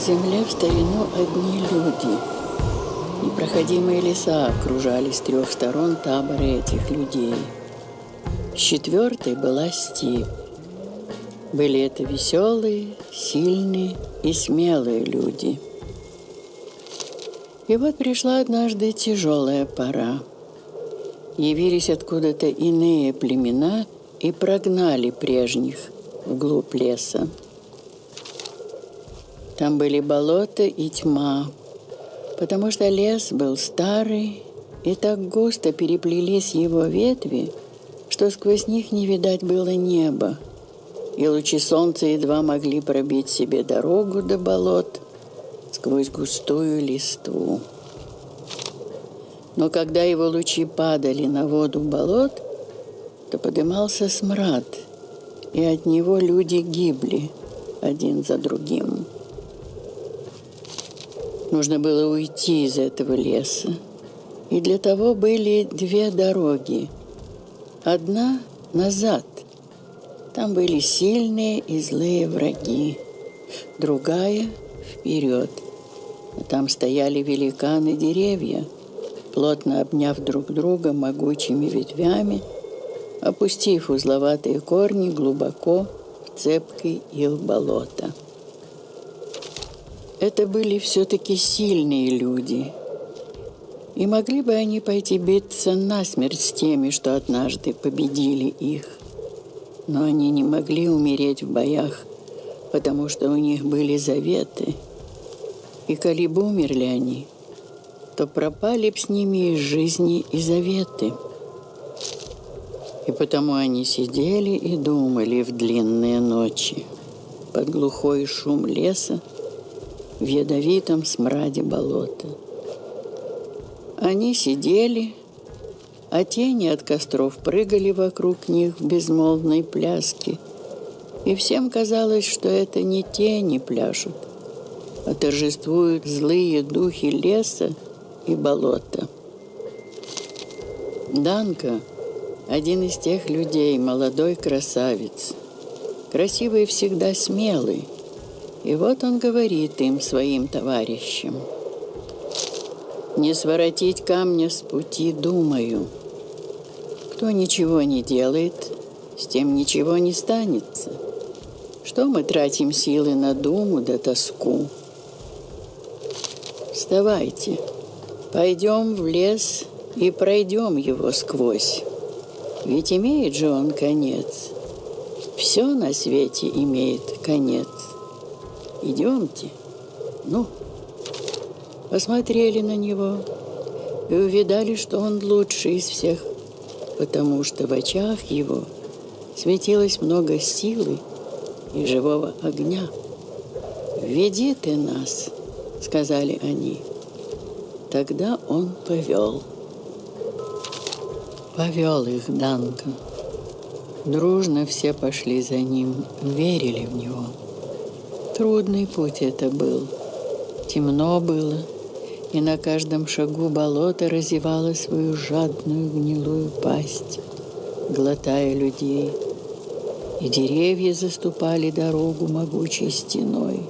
земле в старину одни люди. Непроходимые леса окружали с 3 сторон таборы этих людей. С 4 была степь. Были это веселые, сильные и смелые люди. И вот пришла однажды тяжелая пора. Явились откуда-то иные племена и прогнали прежних вглубь леса. Там были болота и тьма, потому что лес был старый, и так густо переплелись его ветви, что сквозь них не видать было неба, и лучи солнца едва могли пробить себе дорогу до болот сквозь густую листву. Но когда его лучи падали на воду болот, то подымался смрад, и от него люди гибли один за другим. Нужно было уйти из этого леса, и для того были 2 дороги. Одна назад, там были сильные и злые враги, другая вперед, а там стояли великаны деревья, плотно обняв друг друга могучими ветвями, опустив узловатые корни глубоко в цепкий ил болота. Это были все-таки сильные люди, и могли бы они пойти биться насмерть с теми, что однажды победили их. Но они не могли умереть в боях, потому что у них были заветы, и коли бы умерли они, то пропали б с ними из жизни и заветы. И потому они сидели и думали в длинные ночи под глухой шум леса, в ядовитом смраде болота. Они сидели, а тени от костров прыгали вокруг них в безмолвной пляске, и всем казалось, что это не тени пляшут, а торжествуют злые духи леса и болота. Данка – один из тех людей, молодой красавец, красивый и всегда смелый. И вот он говорит им, своим товарищам: «Не своротить камня с пути, думаю. Кто ничего не делает, с тем ничего не станется. Что мы тратим силы на думу да тоску? Вставайте, пойдем в лес и пройдем его сквозь. Ведь имеет же он конец. Все на свете имеет конец. Идемте». Ну, посмотрели на него и увидали, что он лучший из всех, потому что в очах его светилось много силы и живого огня. «Веди ты нас», — сказали они. Тогда он повел. Повел их Данка. Дружно все пошли за ним, верили в него. Трудный путь это был. Темно было, и на каждом шагу болото разевало свою жадную гнилую пасть, глотая людей. И деревья заступали дорогу могучей стеной.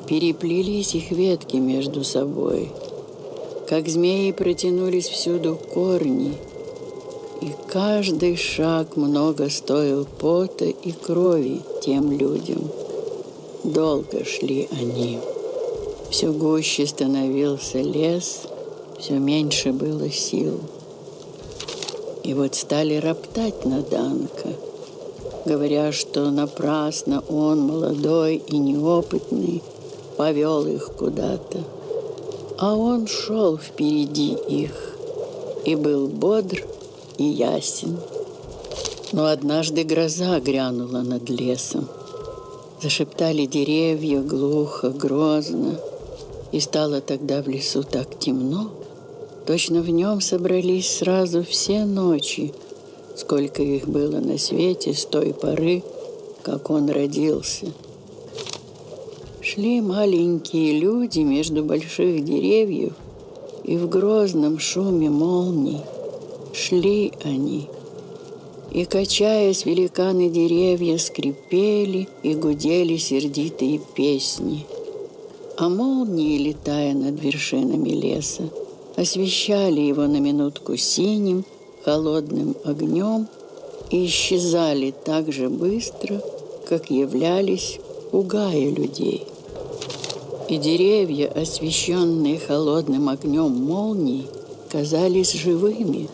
Переплелись их ветки между собой, как змеи протянулись всюду корни, и каждый шаг много стоил пота и крови тем людям. Долго шли они. Все гуще становился лес, все меньше было сил. И вот стали роптать на Данка, говоря, что напрасно он, молодой и неопытный, повел их куда-то. А он шел впереди их и был бодр и ясен. Но однажды гроза грянула над лесом. Зашептали деревья глухо, грозно, и стало тогда в лесу так темно, точно в нем собрались сразу все ночи, сколько их было на свете с той поры, как он родился. Шли маленькие люди между больших деревьев, и в грозном шуме молний шли они. И, качаясь, великаны деревья скрипели и гудели сердитые песни. А молнии, летая над вершинами леса, освещали его на минутку синим, холодным огнем и исчезали так же быстро, как являлись, пугая людей. И деревья, освещенные холодным огнем молний, казались живыми,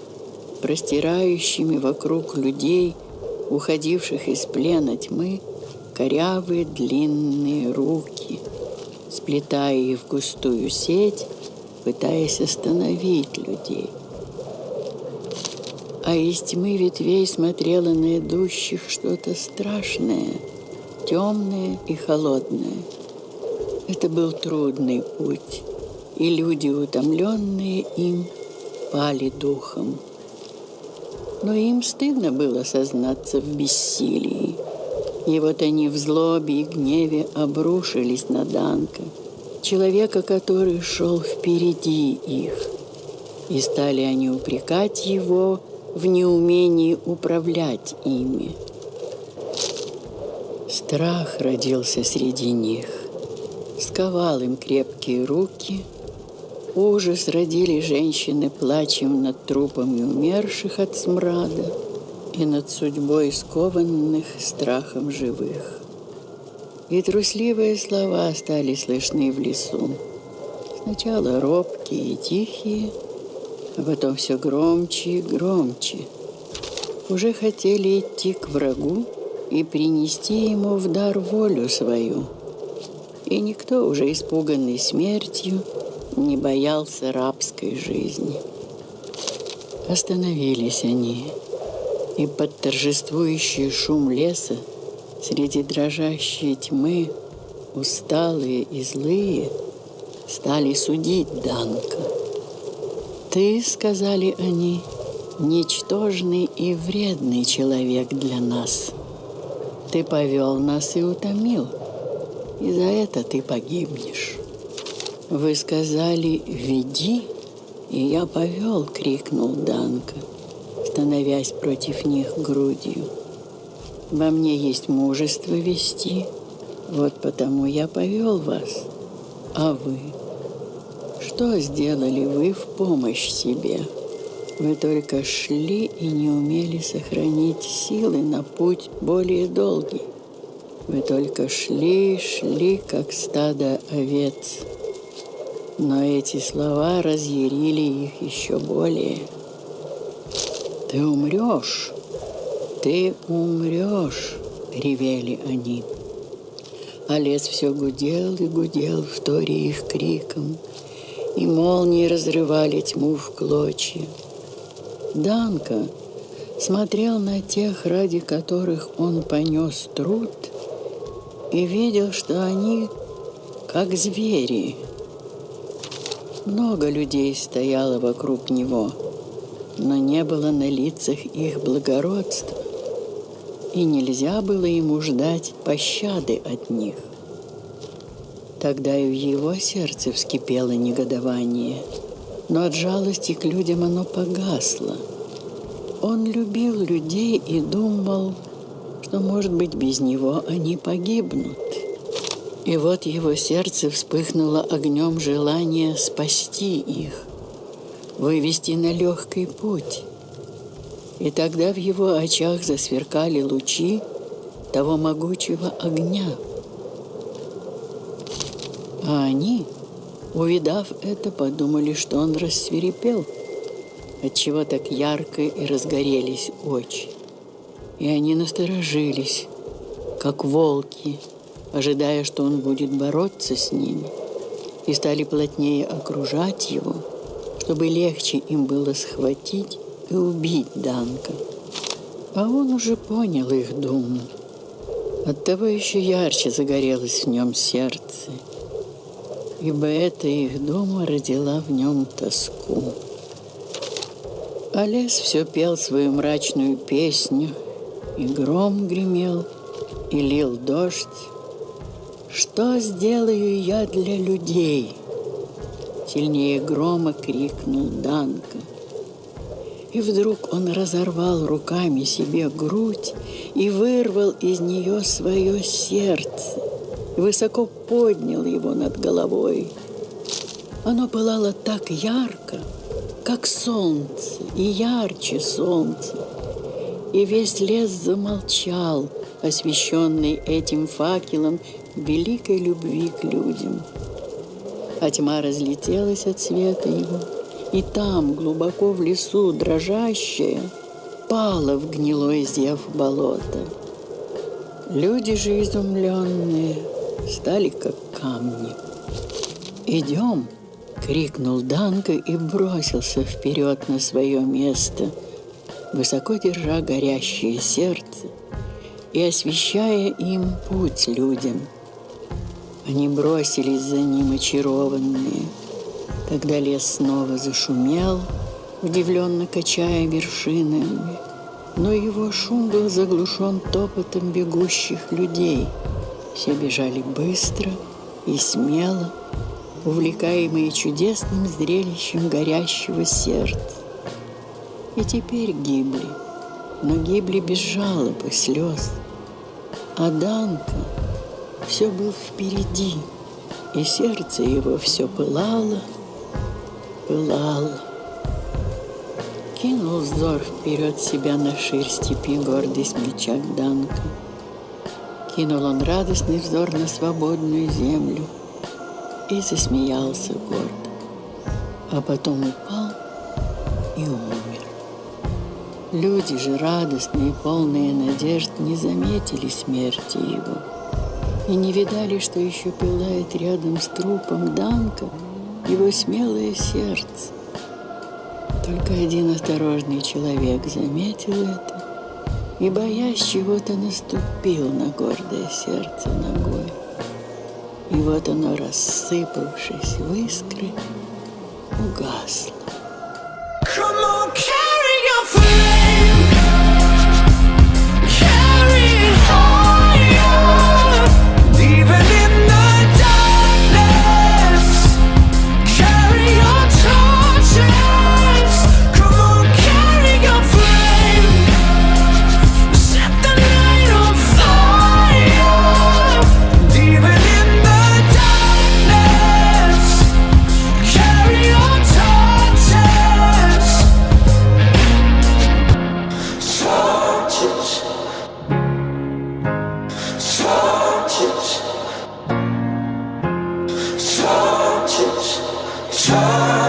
простирающими вокруг людей, уходивших из плена тьмы, корявые длинные руки, сплетая их в густую сеть, пытаясь остановить людей. А из тьмы ветвей смотрело на идущих что-то страшное, темное и холодное. Это был трудный путь, и люди, утомленные им, пали духом. Но им стыдно было сознаться в бессилии. И вот они в злобе и гневе обрушились на Данка, человека, который шел впереди их. И стали они упрекать его в неумении управлять ими. Страх родился среди них, сковал им крепкие руки. Ужас родили женщины плачем над трупами умерших от смрада и над судьбой скованных страхом живых. И трусливые слова стали слышны в лесу. Сначала робкие и тихие, а потом все громче и громче. Уже хотели идти к врагу и принести ему в дар волю свою. И никто, уже испуганный смертью, не боялся рабской жизни. Остановились они, и под торжествующий шум леса, среди дрожащей тьмы, усталые и злые, стали судить Данка. «Ты, — сказали они, — ничтожный и вредный человек для нас. Ты повел нас и утомил, и за это ты погибнешь». «Вы сказали: веди, и я повел!» — крикнул Данка, становясь против них грудью. «Во мне есть мужество вести, вот потому я повел вас. А вы? Что сделали вы в помощь себе? Вы только шли и не умели сохранить силы на путь более долгий. Вы только шли, как стадо овец». Но эти слова разъярили их еще более. «Ты умрешь! Ты умрешь!» — ревели они. А лес все гудел и гудел, вторя их криком, и молнии разрывали тьму в клочья. Данка смотрел на тех, ради которых он понес труд, и видел, что они как звери. Много людей стояло вокруг него, но не было на лицах их благородства, и нельзя было ему ждать пощады от них. Тогда и в его сердце вскипело негодование, но от жалости к людям оно погасло. Он любил людей и думал, что, может быть, без него они погибнут. И вот его сердце вспыхнуло огнем желания спасти их, вывести на легкий путь. И тогда в его очах засверкали лучи того могучего огня. А они, увидав это, подумали, что он рассвирепел, отчего так ярко и разгорелись очи. И они насторожились, как волки, ожидая, что он будет бороться с ними, и стали плотнее окружать его, чтобы легче им было схватить и убить Данка. А он уже понял их думу. Оттого еще ярче загорелось в нем сердце, ибо эта их дума родила в нем тоску. А лес все пел свою мрачную песню, и гром гремел, и лил дождь. «Что сделаю я для людей?» Сильнее грома крикнул Данка. И вдруг он разорвал руками себе грудь и вырвал из нее свое сердце. и высоко поднял его над головой. Оно пылало так ярко, как солнце, и ярче солнца. И весь лес замолчал, освещенный этим факелом великой любви к людям. А тьма разлетелась от света его, и там, глубоко в лесу, дрожащая, пала в гнилой зев болота. Люди же изумленные стали как камни. «Идем!» — крикнул Данко и бросился вперед на свое место, высоко держа горящее сердце и освещая им путь людям. Они бросились за ним очарованные. Тогда лес снова зашумел, удивленно качая вершинами, но его шум был заглушен топотом бегущих людей. Все бежали быстро и смело, увлекаемые чудесным зрелищем горящего сердца. И теперь гибли, но гибли без жалоб и слез. А Данко все был впереди, и сердце его все пылало, пылало. Кинул взор вперед себя на ширь степи гордый смельчак Данко. Кинул он радостный взор на свободную землю и засмеялся гордо, а потом упал и умер. Люди же, радостные, полные надежд, не заметили смерти его и не видали, что еще пылает рядом с трупом Данко его смелое сердце. Только один осторожный человек заметил это и, боясь чего-то, наступил на гордое сердце ногой. И вот оно, рассыпавшись в искры, угасло. Come on, carry your flame, carry it higher, even in the darkness, carry your torches. Come on, carry your flame, set the night on fire, even in the darkness, carry your torches. Torches, torches, torches, torches.